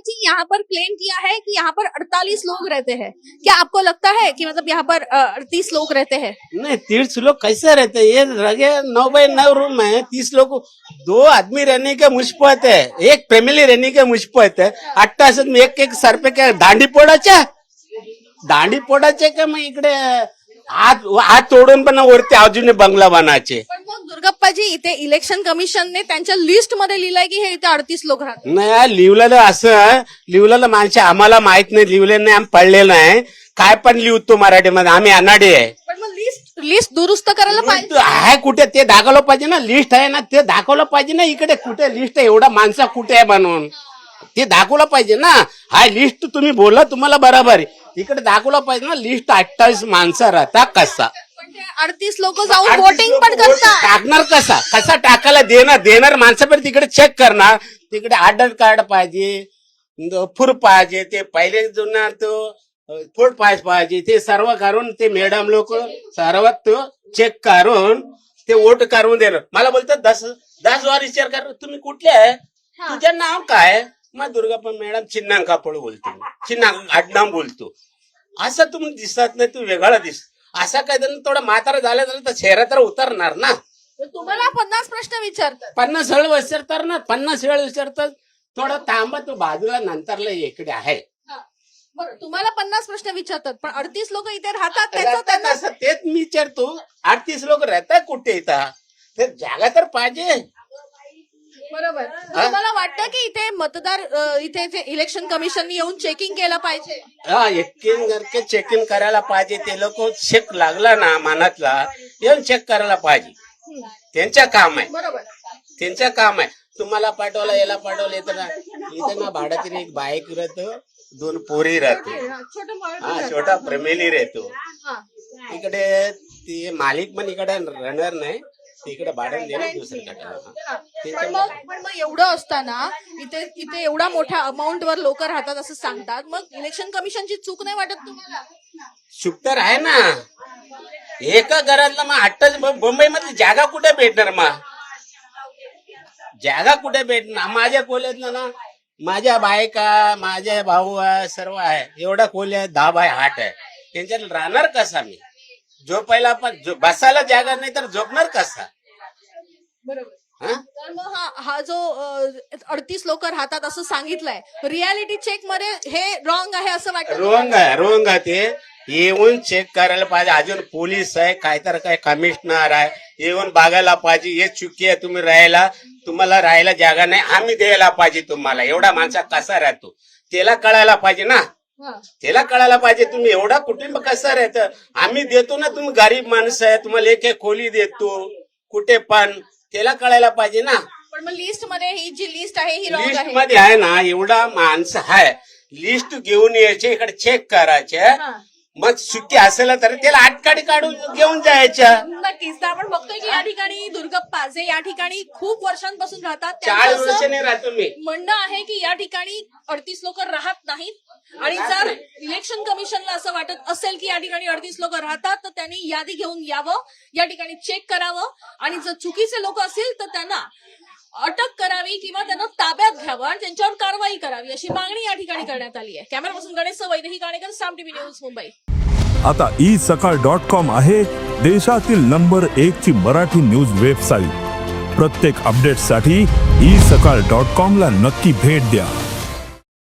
जी यहाँ पर claim KIA है कि यहाँ पर 48 लोग रहते हैं। क्या आपको लगता है कि मतलब यहाँ पर 38 लोग रहते हैं? नहीं 30 लोग कैसे रहते हैं? ये लगे 9 बाय 9 रूम है, 30 लोग 2 आदमी रहने के मुश्किल है, एक फैमिली रहने के मुश्किल है. 88 में एक सर पे क्या दांडी पोडाचे का मग इकडे हात तोडून पण वरती अजून बंगला बनायचे. पण मग दुर्गप्पाजी इथे इलेक्शन कमिशनने त्यांच्या लिस्ट मध्ये लिहिलंय की हे इथे 38 लोक राहतात. नाही लिहिलेलं माणसं आम्हाला माहित नाही, लिहिलेलं नाही, आम्ही पडलेलं नाही. काय पण लिहतो मराठीमध्ये, आम्ही अनाडी आहे. पण मग लिस्ट दुरुस्त करायला पाहिजे. आहे कुठे ते दाखवलं पाहिजे ना. लिस्ट आहे ना ते दाखवलं पाहिजे ना. इकडे कुठे लिस्ट आहे, एवढा माणसा कुठे आहे म्हणून ते दाखवलं पाहिजे ना. हा लिस्ट तुम्ही बोला तुम्हाला बरोबर आहे, इकडे दाखवलं पाहिजे ना. लिस्ट 28 माणसं राहता कसा, पण ते 38 लोक जाऊन वोटिंग पण करतात. टाकणार कसा टाकायला देणार माणसं पण तिकडे चेक करणार. तिकडे आधार कार्ड पाहिजे, प्रूफ पाहिजे, ते पहिले जुना तो फोड पाहिजे, ते सर्व करून ते मॅडम लोक सर्व तो चेक करून ते वोट करून देणार. मला बोलतात 10 वार विचार कर, तुम्ही कुठले आहे, तुझं नाव काय. मग दुर्गाप्पा मॅडम चिन्नांकापळ बोलतो, आडनाव बोलतो. असं तुम्ही दिसत नाही, तू वेगळा दिस. असा काय थोडा म्हातारा झाला तर चेहरा तर उतरणार ना. तुम्हाला 50 प्रश्न विचारतात. 50 वेळ विचारतात ना, 50 वेळ विचारतात. थोडं थांबा, तो बाजूला नंतरला इकडे आहे. बरं, तुम्हाला 50 प्रश्न विचारतात, पण 38 लोक इथे राहतात त्यांना तेच मी विचारतो. 38 लोक राहतात कुठे इथं, ते जागा तर पाहिजे. बरोबर. तुम्हाला वाटतं की इथे मतदार इथे इलेक्शन कमिशन येऊन चेकिंग केलं पाहिजे? हा, चेकिंग करायला पाहिजे. ते लोक चेक लागला ना मनातला, येऊन चेक करायला पाहिजे. त्यांचं काम आहे, बरोबर, त्यांचं काम आहे. तुम्हाला पाठवलं, याला पाठवलं तर इथं ना भाड्यातील एक बाईक राहतो, 2 पोरी राहतो, हा छोटा फॅमिली राहतो. इकडे ते मालिक पण इकडे राहणार नाही, तिकडे भाड्याने देणार दुसरीकडे. पण मग एवढं असताना इथे एवढा मोठ्या अमाऊंट वर लोक राहतात असं सांगतात. मग इलेक्शन कमिशनची चूक नाही वाटत तुम्हाला? चूक तर आहे ना. एका घरातला मग 8 मुंबई मधली जागा कुठे भेटणार? मग जागा कुठे भेटणार? माझ्या खोल्यातलं ना, माझ्या बायका, माझे भाऊ सर्व आहे, एवढा खोल्या 10 बाय 8 आहे. त्यांच्यात राहणार कसा मी? झोपायला पण बसायला जागा नाही तर झोपणार कसा? बरोबर. तर मग हा जो 38 लोक राहतात असं सांगितलंय, रियालिटी चेक मध्ये हे रॉंग आहे असं वाटतं? रोंग आहे. ते येऊन चेक करायला पाहिजे. अजून पोलीस आहे, काय कमिशनर आहे, येऊन बघायला पाहिजे. हे चुकी आहे, तुम्हाला राहायला जागा नाही, आम्ही द्यायला पाहिजे तुम्हाला. एवढा माणसा कसा राहतो त्याला कळायला पाहिजे ना. त्याला कळायला पाहिजे तुम्ही एवढा कुटुंब कसं राहतं. आम्ही देतो ना, तुम्ही गरीब माणसं आहे, तुम्हाला एक खोली देतो कुठे पण, त्याला कळायला पाहिजे ना. पण मग लिस्ट मध्ये ही जी लिस्ट आहे ही रॉंग लिस्ट आहे. मध्ये आहे ना, एवढा माणसं आहे, लिस्ट घेऊन यायचे, इकडे चेक करायचे. मग सुट्टी असेल तर त्याला आटकाडी काढून घेऊन जायच्या. नक्कीच. तर आपण बघतोय की या ठिकाणी दुर्गप्पा जे या ठिकाणी खूप वर्षांपासून राहतात, 4 वर्षांनी राहतो मी. म्हणणं आहे की या ठिकाणी 38 लोक राहत नाहीत. आणि जर इलेक्शन कमिशनला असं वाटत असेल की या ठिकाणी 38 लोक राहतात, तर त्यांनी यादी घेऊन यावं, या ठिकाणी चेक करावं, आणि जर चुकीचे लोक असतील तर त्यांना अटक करावी किंवा त्यांना ताब्यात घ्यावं आणि त्यांच्यावर कारवाई करावी, अशी मागणी या ठिकाणी करण्यात आली आहे. कॅमेरापासून गणेश वैदेही काणेकर, साम टीव्ही न्यूज, मुंबई. आता isakal.com आहे देशातील नंबर 1 ची मराठी न्यूज वेबसाईट. प्रत्येक अपडेटसाठी isakal.com ला नक्की भेट द्या.